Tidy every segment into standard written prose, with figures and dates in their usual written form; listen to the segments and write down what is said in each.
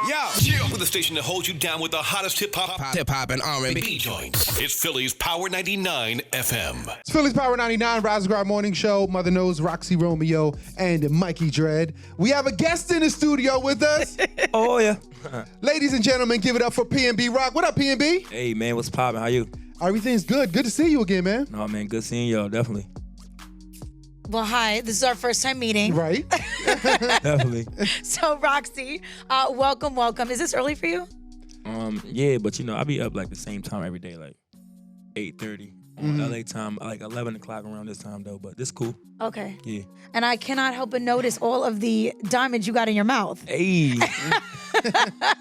Yo, with a station that holds you down with the hottest hip hop and R&B joints. It's Philly's Power 99 FM. It's Philly's Power 99 Rise and Grind Morning Show. Mother Knows, Roxy Romeo, and Mikey Dread. We have a guest in the studio with us. Oh, yeah. Ladies and gentlemen, give it up for PNB Rock. What up, PNB? Hey, man, what's poppin'? How you? Everything's good. Good to see you again, man. No, man, good seeing y'all, definitely. Well, hi. This is our first time meeting. Right. Definitely. So, Roxy, welcome. Is this early for you? Yeah, but I be up like the same time every day, like 8:30 on LA time, like 11 o'clock around this time though. But this cool. Okay. Yeah. And I cannot help but notice all of the diamonds you got in your mouth. Hey.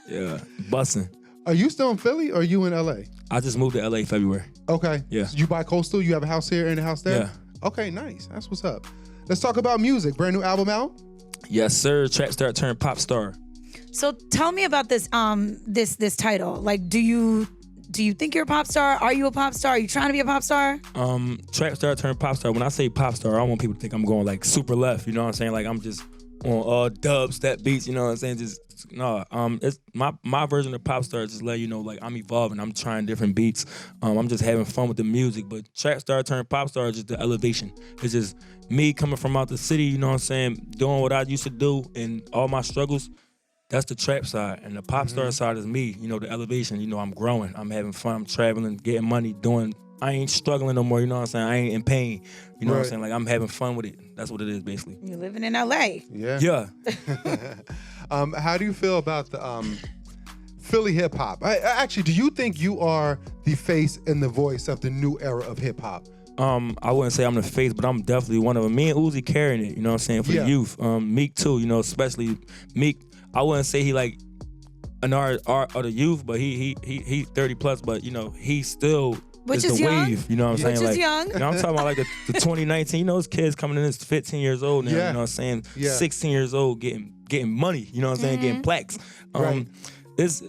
Yeah, bussin'. Are you still in Philly or are you in LA? I just moved to LA February. Okay. Yeah. So you buy coastal? You have a house here and a house there? Yeah. Okay, nice. That's what's up. Let's talk about music. Brand new album out? Yes, sir. Trapstar Turnt Popstar. So tell me about this this title. Like, do you think you're a pop star? Are you a pop star? Are you trying to be a pop star? Trapstar Turnt Popstar. When I say pop star, I don't want people to think I'm going like super left. You know what I'm saying? Like I'm just on dubstep beats. You know what I'm saying? Just no. It's my version of pop star. Just let you know, like I'm evolving. I'm trying different beats. I'm just having fun with the music. But Trapstar Turnt Popstar is just the elevation. It's just me coming from out the city. You know what I'm saying? Doing what I used to do and all my struggles. That's the trap side, and the pop star side is me. The elevation. I'm growing. I'm having fun. I'm traveling, getting money, doing. I ain't struggling no more. You know what I'm saying? I ain't in pain. You know what I'm saying? Like I'm having fun with it. That's what it is, basically. You're living in LA. Yeah. Yeah. How do you feel about the Philly hip hop? Actually, do you think you are the face and the voice of the new era of hip hop? I wouldn't say I'm the face, but I'm definitely one of them. Me and Uzi carrying it. You know what I'm saying? For the youth. Meek too. Especially Meek. I wouldn't say he like an art of the youth, but he 30 plus, but he still Which is is the young. wave. You know what I'm saying? Which is like, young. I'm talking about like the 2019. Those kids coming in is 15 years old now. Yeah. You know what I'm saying? Yeah. 16 years old getting money. You know what I'm saying? Getting plaques. Right.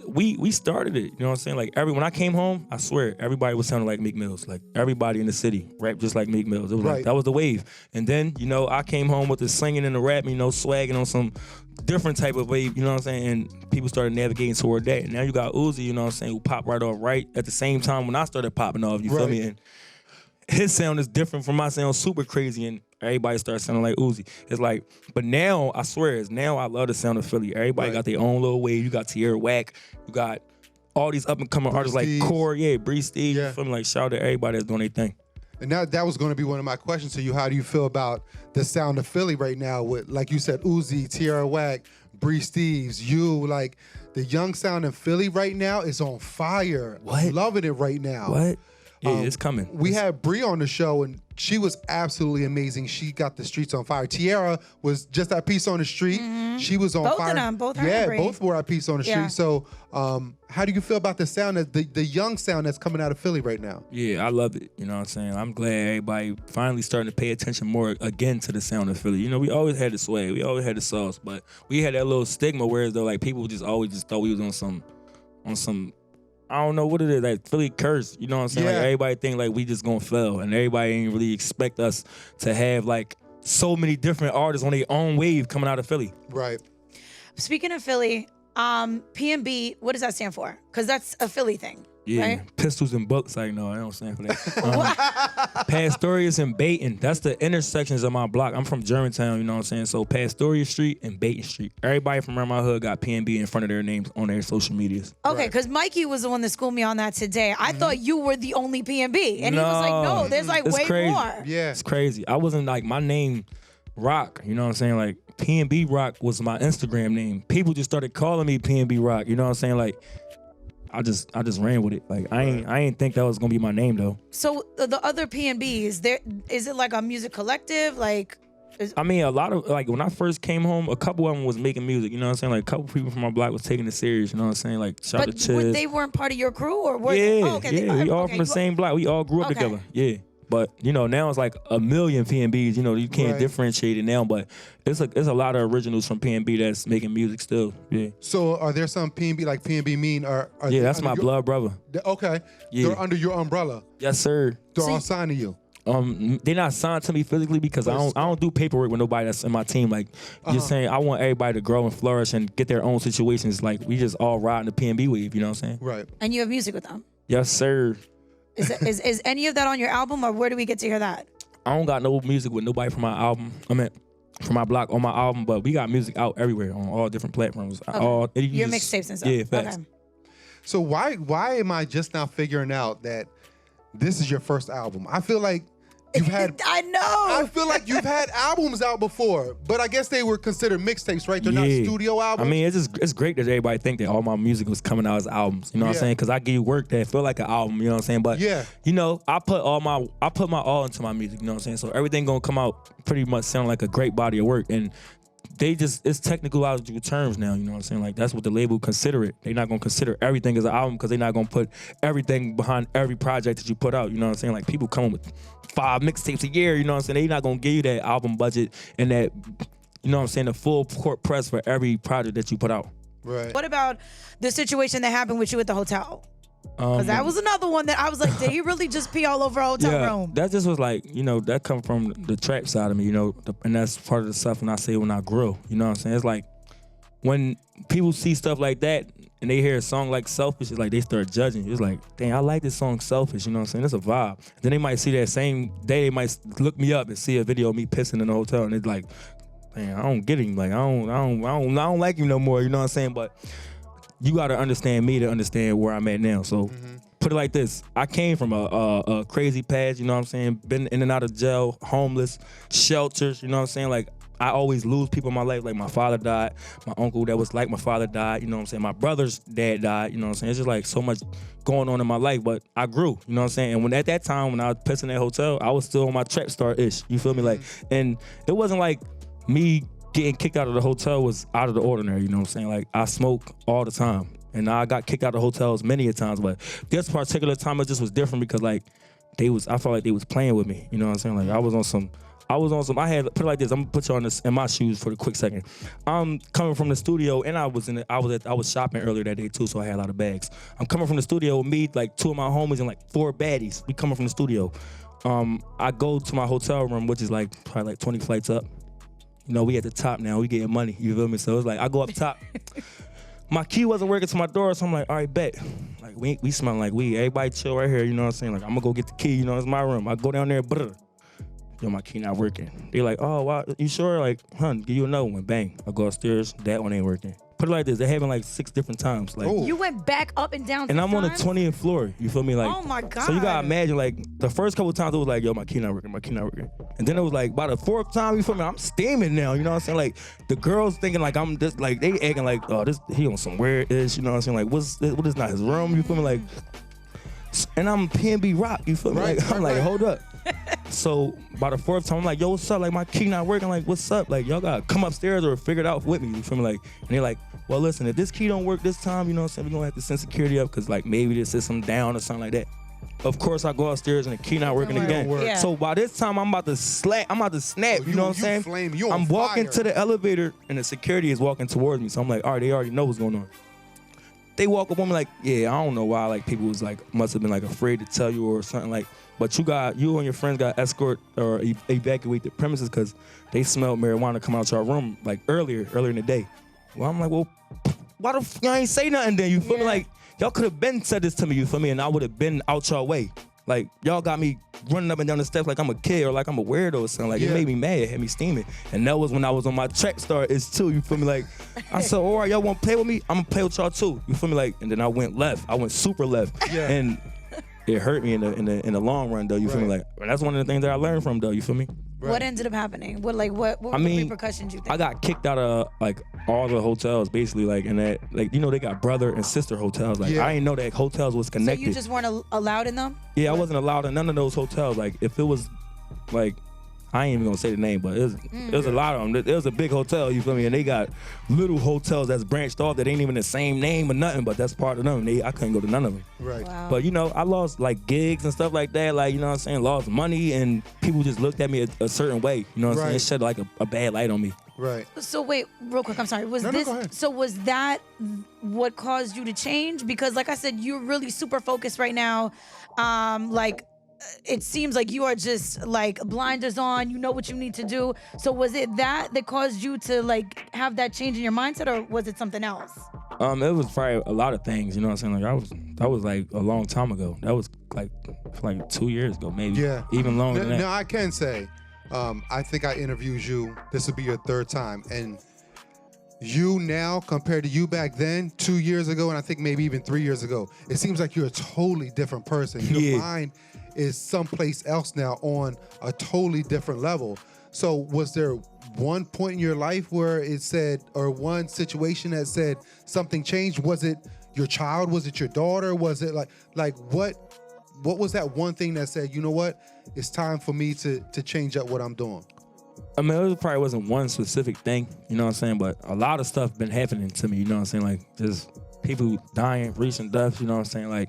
We started it. You know what I'm saying? Like when I came home, I swear everybody was sounding like Meek Mills. Like everybody in the city rap just like Meek Mills. It was like that was the wave. And then I came home with the singing and the rap. Swagging on some different type of wave, you know what I'm saying? And people started navigating toward that. And now you got Uzi, you know what I'm saying, who popped right off right at the same time when I started popping off, you feel me? And his sound is different from my sound, super crazy, and everybody starts sounding like Uzi. It's like, but now, I swear, now I love the sound of Philly. Everybody got their own little wave. You got Tierra Whack, you got all these up-and-coming artists like Core, Bree Steve, you feel me? Like, shout out to everybody that's doing their thing. And that was going to be one of my questions to you. How do you feel about the sound of Philly right now with, like you said, Uzi, Tierra Whack, Bree Steves, you, like the young sound in Philly right now is on fire. What? I'm loving it right now. What? Yeah, it's coming. We had Bree on the show, and she was absolutely amazing. She got the streets on fire. Tierra was just that piece on the street. She was on Both fire. of them, both her and Bree. Both were that piece on the street. So how do you feel about the sound, the young sound that's coming out of Philly right now? Yeah, I love it. You know what I'm saying? I'm glad everybody finally starting to pay attention more again to the sound of Philly. We always had the swag. We always had the sauce, but we had that little stigma whereas though like people just always thought we was on some I don't know what it is, like Philly curse, you know what I'm saying? Like everybody think like we just gonna fail and everybody ain't really expect us to have like so many different artists on their own wave coming out of Philly. Right. Speaking of Philly, PNB, what does that stand for? Because that's a Philly thing. Yeah, right? Pistols and bullets. Like, no, I don't stand for that. Pastorius and Baton. That's the intersections of my block. I'm from Germantown, you know what I'm saying? So Pastoria Street and Baton Street. Everybody from around my hood got PNB in front of their names on their social medias. Okay, because Mikey was the one that schooled me on that today. I thought you were the only PNB. And he was like, no, there's like way crazy. more. Yeah. It's crazy. I wasn't like, my name, Rock, you know what I'm saying? Like, PNB Rock was my Instagram name. People just started calling me PNB Rock, you know what I'm saying? Like, I just ran with it. Like I ain't think that was gonna be my name though. So the other PNBs, is it like a music collective? Like, I mean, a lot of like when I first came home, a couple of them was making music. You know what I'm saying? Like a couple people from my block was taking it serious. You know what I'm saying? Like shout to Chiz. They weren't part of your crew, or were yeah, they? Oh, okay, yeah. We all from the same block. We all grew up together. Yeah. But now it's like a million PNBs. You can't differentiate it now. But it's a lot of originals from PNB that's making music still. Yeah. So are there some PNB like PNB Mean? Are yeah, that's my blood brother. Okay. Yeah. They're under your umbrella. Yes, sir. They're all signed to you. They're not signed to me physically because I don't do paperwork with nobody that's in my team. Like you're saying, I want everybody to grow and flourish and get their own situations. Like we just all riding the PNB wave, you know what I'm saying? Right. And you have music with them. Yes, sir. Is any of that on your album, or where do we get to hear that? I don't got no music with nobody from my album. From my block on my album, but we got music out everywhere on all different platforms. Okay. Your mixtapes and stuff. Yeah, facts. Okay. So why am I just now figuring out that this is your first album? I feel like you've had I know. I feel like you've had albums out before, but I guess they were considered mixtapes, right? They're not studio albums. I mean, it's great that everybody think that all my music was coming out as albums. You know what I'm saying? Because I give you work that feel like an album. You know what I'm saying? But you know, I put my all into my music. You know what I'm saying? So everything gonna come out pretty much sound like a great body of work. And it's technological terms now, you know what I'm saying? Like that's what the label consider it. They're not gonna consider everything as an album because they're not gonna put everything behind every project that you put out. You know what I'm saying? Like people come with 5 mixtapes a year, you know what I'm saying? They're not gonna give you that album budget and that, you know what I'm saying, the full court press for every project that you put out. Right. What about the situation that happened with you at the hotel? Because that was another one that I was like, did he really just pee all over a hotel room? That just was like, you know, that come from the trap side of me, you know, and that's part of the stuff when I say when I grow, you know what I'm saying? It's like when people see stuff like that and they hear a song like Selfish, it's like they start judging. It's like, dang, I like this song Selfish, you know what I'm saying? It's a vibe. Then they might see that same day, they might look me up and see a video of me pissing in the hotel and it's like, man, I don't get him. Like, I don't like him no more, you know what I'm saying? But you got to understand me to understand where I'm at now. So put it like this. I came from a crazy past, you know what I'm saying? Been in and out of jail, homeless, shelters, you know what I'm saying? Like, I always lose people in my life. Like, my father died. My uncle that was like my father died, you know what I'm saying? My brother's dad died, you know what I'm saying? It's just like so much going on in my life, but I grew, you know what I'm saying? And when at that time, when I was pissing that hotel, I was still on my Trapstar-ish, you feel me? Like, and it wasn't like me getting kicked out of the hotel was out of the ordinary, you know what I'm saying? Like, I smoke all the time. And I got kicked out of hotels many a times, but this particular time it just was different because like I felt like they was playing with me, you know what I'm saying? Like I was on some, I had, put it like this, I'm gonna put you on this in my shoes for the quick second. I'm coming from the studio and I was shopping earlier that day too, so I had a lot of bags. I'm coming from the studio with me, like 2 of my homies and like 4 baddies. We coming from the studio. I go to my hotel room, which is like probably like 20 flights up. You know, we at the top now, we getting money, you feel me? So it's like, I go up top. My key wasn't working to my door, so I'm like, all right, bet. Like, we smell like weed. Everybody chill right here, you know what I'm saying? Like, I'm gonna go get the key, you know, it's my room. I go down there, yo, my key not working. They like, oh, wow, you sure? Like, give you another one. Bang. I go upstairs, that one ain't working. Put it like this, it happened like 6 different times. Like, you went back up and down. And I'm on the 20th floor, you feel me? Like, oh my God. So you gotta imagine, like, the first couple times it was like, yo, my key not working. And then it was like, by the 4th time, you feel me? I'm steaming now, you know what I'm saying? Like, the girls thinking like I'm just, like, they acting like, oh, he on some weird-ish, you know what I'm saying? Like, what is not his room, you feel me? Like, and I'm PNB Rock, you feel me? Like, I'm like, hold up. So by the 4th time, I'm like, yo, what's up? Like, my key not working. Like, what's up? Like, y'all gotta come upstairs or figure it out with me. You feel me? Like, and they're like, well, listen, if this key don't work this time, you know what I'm saying, we're gonna have to send security up because like maybe the system down or something like that. Of course, I go upstairs and the key not working again. Yeah. So by this time, I'm about to snap. You know what I'm saying? Flame, you I'm on walking fire. to the elevator and the security is walking towards me. So I'm like, all right, they already know what's going on. They walk up on me like, yeah, I don't know why. Like people was like, must have been like afraid to tell you or something like. But you and your friends got escort or evacuate the premises because they smelled marijuana come out your room like earlier in the day. Well, I'm like, well, why the y'all ain't say nothing then? You feel me? Like y'all could have been said this to me. You feel me? And I would have been out your way. Like y'all got me running up and down the steps like I'm a kid or like I'm a weirdo or something. Like it made me mad, it had me steaming. And that was when I was on my Trapstar too. You feel me? Like I said, all right, y'all want to play with me? I'm gonna play with y'all too. You feel me? Like, and then I went left. I went super left. Yeah. And it hurt me in the long run though. You feel me? Like that's one of the things that I learned from though. You feel me? Right. What ended up happening? What were the repercussions you think? I got kicked out of like all the hotels basically, like, and that, like, you know, they got brother and sister hotels. Like I didn't know that hotels was connected. So you just weren't allowed in them? Yeah, I wasn't allowed in none of those hotels. Like if it was like, I ain't even gonna say the name, but it was a lot of them. It was a big hotel, you feel me? And they got little hotels that's branched off that ain't even the same name or nothing, but that's part of them. I couldn't go to none of them. Right. Wow. But you know, I lost like gigs and stuff like that. Like, you know what I'm saying? Lost money and people just looked at me a certain way. You know what I'm saying? It shed like a bad light on me. Right. So wait, real quick, I'm sorry. go ahead. So was that what caused you to change? Because like I said, you're really super focused right now. Like it seems like you are just like blinders on, you know what you need to do. So was it that caused you to like have that change in your mindset, or was it something else? It was probably a lot of things, you know what I'm saying? Like that was like a long time ago. That was like 2 years ago, maybe. Yeah. Even longer than that. Now I can say, I think I interviewed you. This will be your third time, and you now compared to you back then, 2 years ago, and I think maybe even 3 years ago, it seems like you're a totally different person. Your mind is someplace else now on a totally different level. So was there one point in your life where it said, or one situation that said something changed? Was it your child? Was it your daughter? Was it like what was that one thing that said, you know what, it's time for me to change up what I'm doing? I mean, it probably wasn't one specific thing, you know what I'm saying? But a lot of stuff been happening to me, you know what I'm saying? Like, just people dying, recent deaths, you know what I'm saying? Like,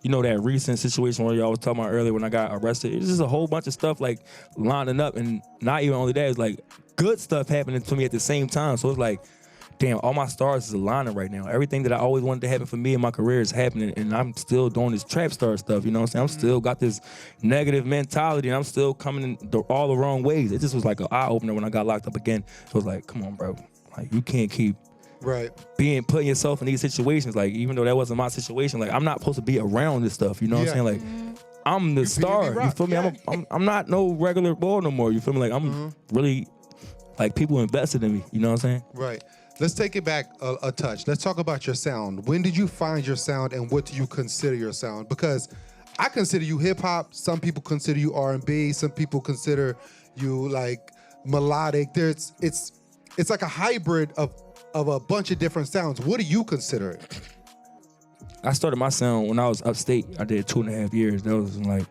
you know, that recent situation where y'all was talking about earlier when I got arrested. It's just a whole bunch of stuff, like, lining up. And not even only that, it's like good stuff happening to me at the same time. So it's like, damn, all my stars is aligning right now. Everything that I always wanted to happen for me in my career is happening, and I'm still doing this Trapstar stuff, you know what I'm saying? I'm still got this negative mentality, and I'm still coming in all the wrong ways. It just was like an eye-opener when I got locked up again. It was like, come on, bro. Like, you can't keep putting yourself in these situations. Like, even though that wasn't my situation, like, I'm not supposed to be around this stuff, you know what I'm saying? Like, I'm the star, you feel me? I'm not no regular boy no more, you feel me? Like, I'm really, like, people invested in me, you know what I'm saying? Right. Let's take it back a touch. Let's talk about your sound. When did you find your sound, and what do you consider your sound? Because I consider you hip hop. Some people consider you R&B. Some people consider you like melodic. It's like a hybrid of a bunch of different sounds. What do you consider it? I started my sound when I was upstate. I did 2.5 years. That was like,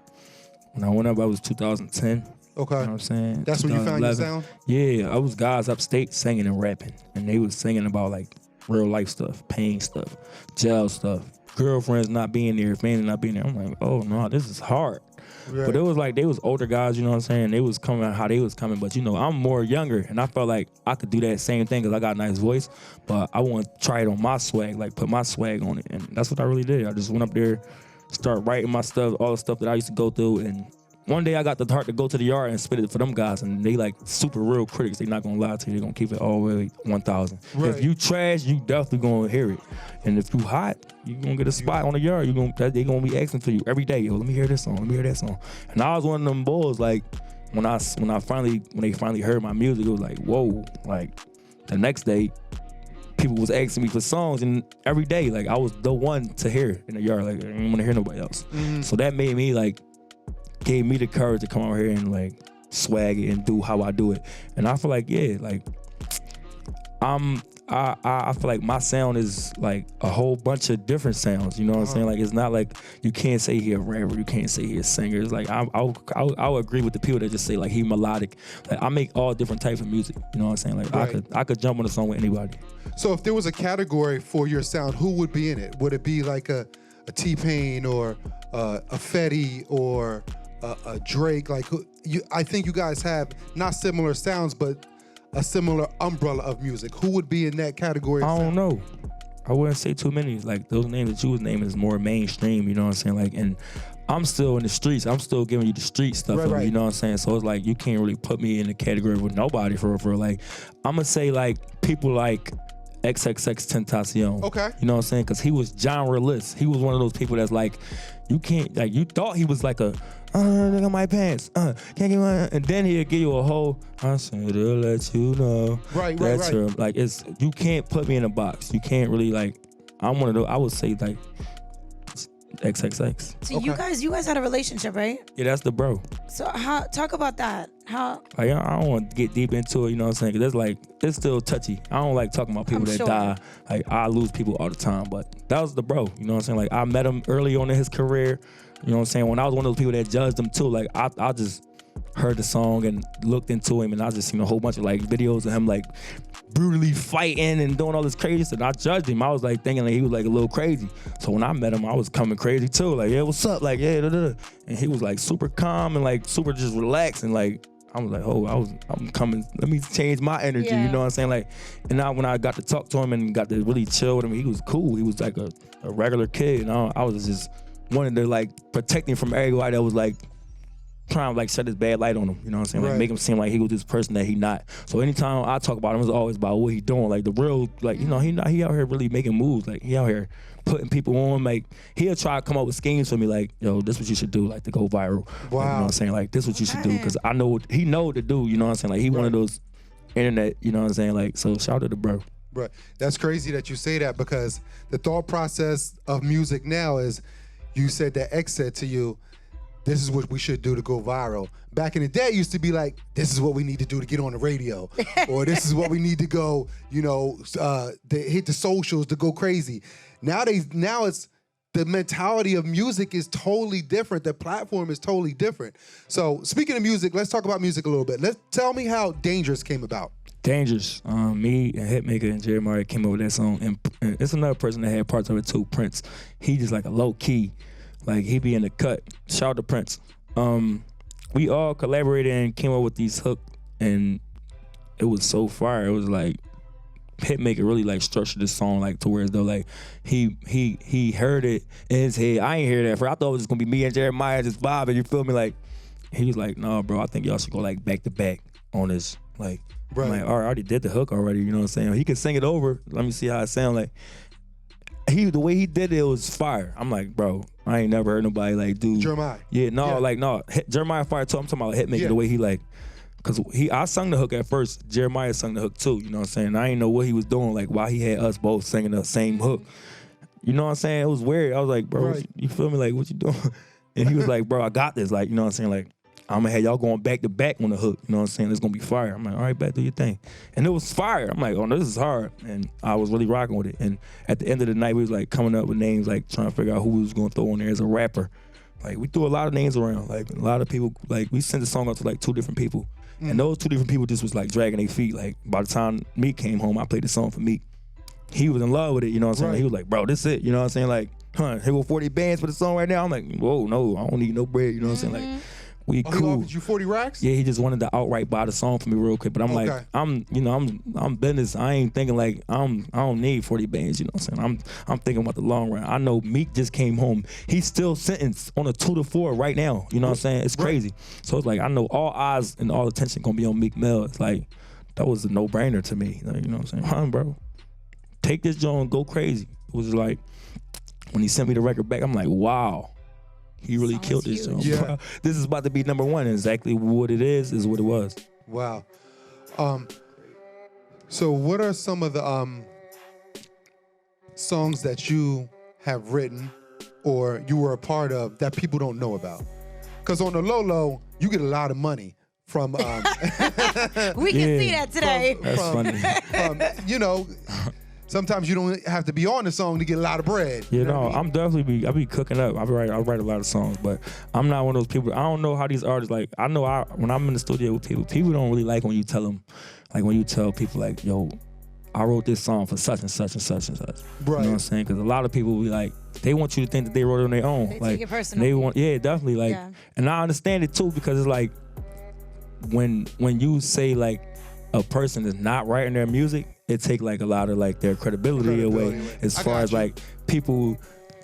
when I went up, I was 2010. Okay. You know what I'm saying? That's when you found your sound? Yeah, I was guys upstate singing and rapping. And they was singing about like real life stuff, pain stuff, jail stuff, girlfriends not being there, family not being there. I'm like, oh no, this is hard. Right. But it was like, they was older guys, you know what I'm saying? They was coming how they was coming. But you know, I'm more younger, and I felt like I could do that same thing because I got a nice voice. But I want to try it on my swag, like put my swag on it. And that's what I really did. I just went up there, start writing my stuff, all the stuff that I used to go through. And one day I got the heart to go to the yard and spit it for them guys, and they like super real critics. They not gonna lie to you. They gonna keep it all the way 1,000. Right. If you trash, you definitely gonna hear it. And if you hot, you gonna get a spot on the yard. They gonna be asking for you every day. Yo, let me hear this song. Let me hear that song. And I was one of them boys. Like when they finally heard my music, it was like, whoa. Like the next day, people was asking me for songs, and every day, like I was the one to hear in the yard. Like I didn't want to hear nobody else. So that made me like. Gave me the courage to come out here and like swag it and do how I do it. And I feel like, yeah, like I feel like my sound is like a whole bunch of different sounds, you know what I'm saying? Like it's not like you can't say he a rapper, you can't say he a singer. It's like I'll agree with the people that just say like he melodic. Like I make all different types of music, you know what I'm saying? Like I could jump on a song with anybody. So if there was a category for your sound, who would be in it? Would it be like a T-Pain or a Fetty or a Drake? Like I think you guys have not similar sounds, but a similar umbrella of music. Who would be in that category? I don't know. I wouldn't say too many. Like those names that you was naming is more mainstream, you know what I'm saying? Like, and I'm still in the streets. I'm still giving you the street stuff, you know what I'm saying? So it's like you can't really put me in the category with nobody for real. Like I'm gonna say like people like XXXTentacion. Okay. You know what I'm saying? Because he was genre-less. He was one of those people that's like, you can't, like, you thought he was like a, look at my pants, can't get my, and then he'll give you a whole, I said, I'll let you know. Right. Like, you can't put me in a box. You can't really, like, I'm one of those, I would say, like, XXX. So you guys had a relationship, right? Yeah, that's the bro. So talk about that. How? Like, I don't want to get deep into it, you know what I'm saying? Because that's like, it's still touchy. I don't like talking about people that die. Like, I lose people all the time, but that was the bro, you know what I'm saying? Like, I met him early on in his career, you know what I'm saying? When I was one of those people that judged him too, like, I just heard the song and looked into him, and I just seen a whole bunch of like videos of him like brutally fighting and doing all this crazy stuff. And I judged him. I was like thinking like he was like a little crazy. So when I met him, I was coming crazy too. Like, yeah, what's up? Like, yeah, and he was like super calm and like super just relaxed, and like I was like, oh, I'm coming. Let me change my energy. Yeah. You know what I'm saying? Like, and now when I got to talk to him and got to really chill with him, he was cool. He was like a regular kid, and I was just wanted to like protect him from everybody that was like trying to like set this bad light on him. You know what I'm saying? Like make him seem like he was this person that he not. So anytime I talk about him, it's always about what he doing. Like the real, like you know, he out here really making moves. Like he out here putting people on. Like he'll try to come up with schemes for me. Like yo, this what you should do. Like to go viral. Wow. Like, you know what I'm saying? Like this what you should do because I know he know what to do. You know what I'm saying? Like he one of those internet. You know what I'm saying? Like so shout out to the bro. Right. That's crazy that you say that because the thought process of music now is you said that X said to you, this is what we should do to go viral. Back in the day, it used to be like, this is what we need to do to get on the radio. Or this is what we need to go, you know, hit the socials to go crazy. Now it's the mentality of music is totally different. The platform is totally different. So speaking of music, let's talk about music a little bit. Tell me how Dangerous came about. Dangerous. Me and Hitmaker and Jeremiah came up with that song. And it's another person that had parts of it too, Prince. He just like a low key. Like he be in the cut. Shout out to Prince. We all collaborated and came up with these hooks, and it was so fire. It was like Hitmaker really like structured this song like to where as though like he heard it in his head. I ain't hear that for. I thought it was just gonna be me and Jeremiah just vibing. You feel me? Like he was like, no, bro. I think y'all should go like back to back on this. Like, I'm like, all right, I already did the hook already. You know what I'm saying? He could sing it over. Let me see how it sound like. The way he did it was fire. I'm like, bro, I ain't never heard nobody like do Jeremiah. Yeah, no, like no. Jeremiah fire too. I'm talking about Hitmaker, the way he like, cause I sung the hook at first. Jeremiah sung the hook too. You know what I'm saying? I ain't know what he was doing. Like why he had us both singing the same hook. You know what I'm saying? It was weird. I was like, bro, you feel me? Like what you doing? And he was like, bro, I got this. Like you know what I'm saying? Like I'm gonna have y'all going back to back on the hook. You know what I'm saying? It's gonna be fire. I'm like, all right, back do your thing. And it was fire. I'm like, oh, this is hard. And I was really rocking with it. And at the end of the night, we was like coming up with names, like trying to figure out who we was gonna throw in there as a rapper. Like we threw a lot of names around. Like a lot of people, like we sent the song out to like 2 different people. And those 2 different people just was like dragging their feet. Like by the time Meek came home, I played the song for Meek. He was in love with it, you know what I'm saying? Like, he was like, bro, this it, you know what I'm saying? Like, here go 40 bands for the song right now. I'm like, whoa, no, I don't need no bread, you know what I'm saying? Like, we cool. He offered you 40 racks? Yeah, he just wanted to outright buy the song for me real quick. But I'm like, I'm business. I ain't thinking like I don't need 40 bands, you know what I'm saying? I'm thinking about the long run. I know Meek just came home. He's still sentenced on a 2 to 4 right now. You know what I'm saying? It's crazy. So it's like I know all eyes and all attention gonna be on Meek Mill. It's like that was a no-brainer to me. Like, you know what I'm saying? Bro, take this joint, go crazy. It was like when he sent me the record back, I'm like, wow. He really killed this song. Yeah. This is about to be #1. Exactly what it is what it was. Wow. So what are some of the songs that you have written or you were a part of that people don't know about? Because on the low, you get a lot of money from we can see that today. That's funny. You know, sometimes you don't have to be on the song to get a lot of bread. You know, I'm definitely I be cooking up. I write a lot of songs, but I'm not one of those people. I don't know how these artists like. I know when I'm in the studio with people don't really like when you tell them, like when you tell people like, yo, I wrote this song for such and such and such and such. Right. You know what I'm saying? Because a lot of people be like, they want you to think that they wrote it on their own. They like take it personal. they want, yeah, definitely. Like, and I understand it too because it's like when you say like a person is not writing their music, it take like a lot of like their credibility away as far as like people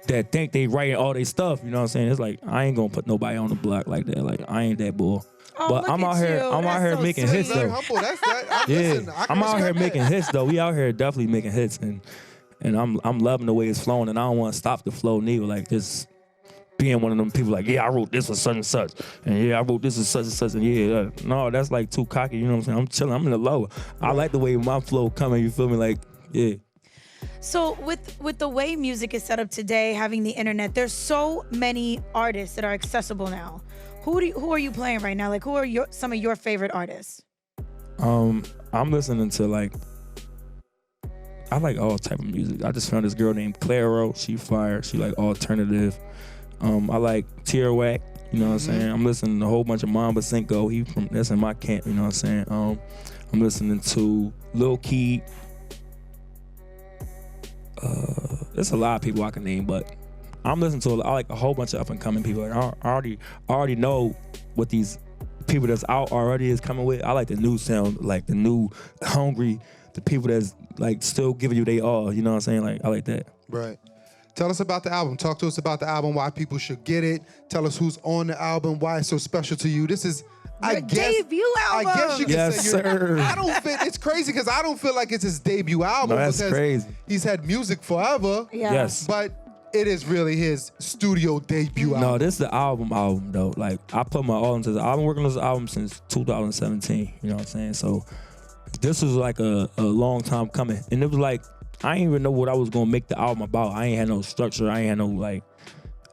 that think they writing all their stuff, you know what I'm saying? It's like I ain't gonna put nobody on the block like that. Like I ain't that bull. Oh, but I'm out here so making sweet. hits though. I'm out here making hits though. We out here definitely making hits and I'm loving the way it's flowing and I don't want to stop the flow neither. Like just being one of them people like, yeah, I wrote this for such and such. And yeah, I wrote this for such and such. And yeah, no, that's like too cocky, you know what I'm saying? I'm chilling, I'm in the low. I like the way my flow coming, you feel me? Like, yeah. So with the way music is set up today, having the internet, there's so many artists that are accessible now. Who are you playing right now? Like who are some of your favorite artists? I'm listening to like, I like all type of music. I just found this girl named Claro. She fire. She like alternative. I like Tierra Whack, you know what I'm saying? I'm listening to a whole bunch of Mamba Cinco. That's in my camp, you know what I'm saying? I'm listening to Lil Keed. There's a lot of people I can name, but I'm listening to I like a whole bunch of up and coming people. Like I already know what these people that's out already is coming with. I like the new sound, like the new hungry, the people that's like still giving you they all, you know what I'm saying? Like I like that. Right. Tell us about the album. Talk to us about the album, why people should get it. Tell us who's on the album, why it's so special to you. This is, Your debut album. I guess you can Yes, say sir. I don't feel, it's crazy because I don't feel like it's his debut album. No, that's because crazy. He's had music forever. Yeah. Yes. But it is really his studio debut album. No, this is the album though. Like I put my all into the album. Working on this album since 2017. You know what I'm saying? So this was like a long time coming, and it was like I didn't even know what I was gonna make the album about. I ain't had no structure. I ain't had no like.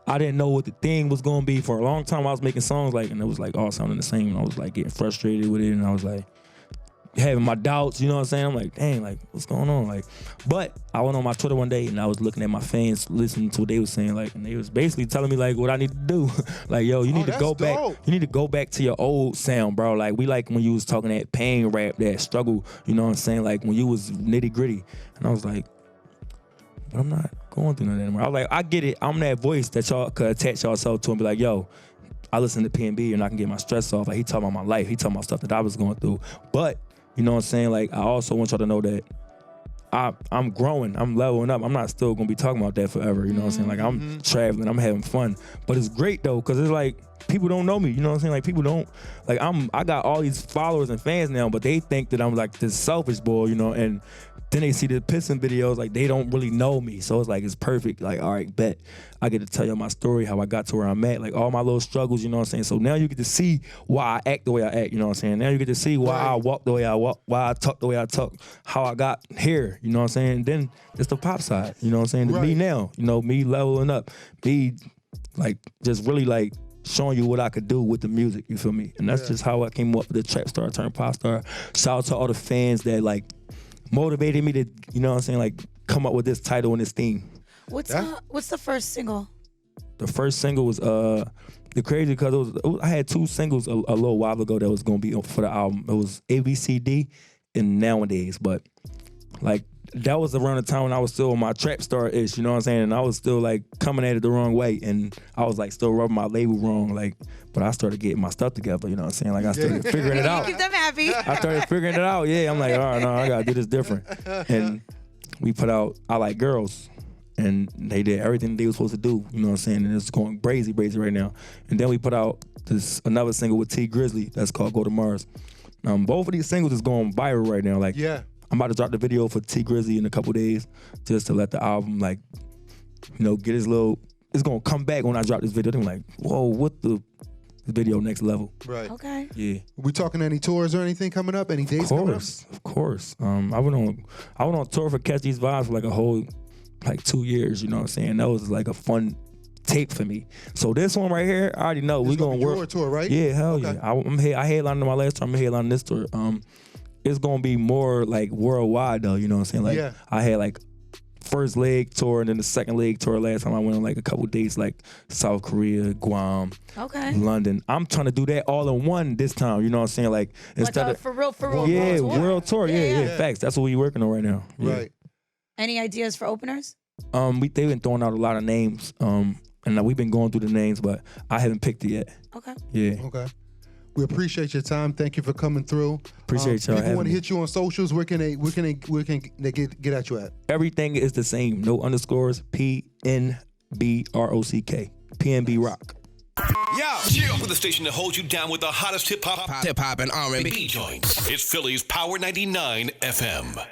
I didn't know what the thing was gonna be for a long time. I was making songs like, and it was like all sounding the same. And I was like getting frustrated with it, and I was like having my doubts. You know what I'm saying? I'm like, dang, like what's going on? Like, but I went on my Twitter one day and I was looking at my fans, listening to what they was saying, like, and they was basically telling me like what I need to do. Like, yo, you need to go back. dope. You need to go back to your old sound, bro. Like we like when you was talking that pain rap, that struggle. You know what I'm saying? Like when you was nitty gritty, and I was like, but I'm not going through none of that anymore. I was like, I get it. I'm that voice that y'all could attach yourself to and be like, yo, I listen to PNB and I can get my stress off. Like he talking about my life. He talking about stuff that I was going through. But you know what I'm saying? Like I also want y'all to know that I'm growing. I'm leveling up. I'm not still gonna be talking about that forever. You know what I'm saying? Like I'm traveling. I'm having fun. But it's great though, cause it's like people don't know me. You know what I'm saying? Like people don't like I got all these followers and fans now, but they think that I'm like this selfish boy, you know, and then they see the pissing videos, like they don't really know me. So it's like, it's perfect. Like, all right, bet. I get to tell you my story, how I got to where I'm at, like all my little struggles, you know what I'm saying? So now you get to see why I act the way I act, you know what I'm saying? Now you get to see why I walk the way I walk, why I talk the way I talk, how I got here, you know what I'm saying? And then it's the pop side, you know what I'm saying? Me now, you know, me leveling up, me like just really like showing you what I could do with the music, you feel me? And that's just how I came up with the Trapstar Turnt Popstar. Shout out to all the fans that like motivated me to, you know what I'm saying, like come up with this title and this theme. What's the first single? The first single was the crazy because I had two singles a little while ago that was gonna be for the album. It was ABCD and Nowadays, but like that was around the time when I was still on my trap star-ish, you know what I'm saying? And I was still like coming at it the wrong way, and I was like still rubbing my label wrong, like, but I started getting my stuff together, you know what I'm saying? Like I started figuring it out. Keep them happy. I started figuring it out, yeah. I'm like, all right, no, I gotta do this different. And we put out I Like Girls, and they did everything they were supposed to do, you know what I'm saying? And it's going crazy right now. And then we put out another single with T Grizzly that's called Go to Mars. Both of these singles is going viral right now. Like, I'm about to drop the video for T Grizzly in a couple days just to let the album, like, you know, get his little, it's gonna come back when I drop this video. They're like, whoa, what the video next level. Right. Okay. Yeah. We talking any tours or anything coming up? Any dates coming up? Of course. I went on tour for Catch These Vibes for like a whole, like 2 years, you know what I'm saying? That was like a fun tape for me. So this one right here, I already know we're gonna work. Your tour, right? Yeah, hell yeah. I headlined my last time. I'm headlining this tour. It's gonna be more like worldwide though. You know what I'm saying? Like I had like first leg tour and then the second leg tour last time I went on like a couple dates like South Korea, Guam, London. I'm trying to do that all in one this time. You know what I'm saying? Like instead of for real. Yeah, world tour. Yeah. Facts. That's what we're working on right now. Yeah. Right. Any ideas for openers? They've been throwing out a lot of names. And we've been going through the names, but I haven't picked it yet. Okay. Yeah. Okay. We appreciate your time. Thank you for coming through. Appreciate y'all. People want to me. hit you on socials. Where can they get at you at? Everything is the same. No underscores. PNB ROCK. PNB Rock. Yo, cheer up with the station that holds you down with the hottest hip hop and R&B joints. It's Philly's Power 99 FM.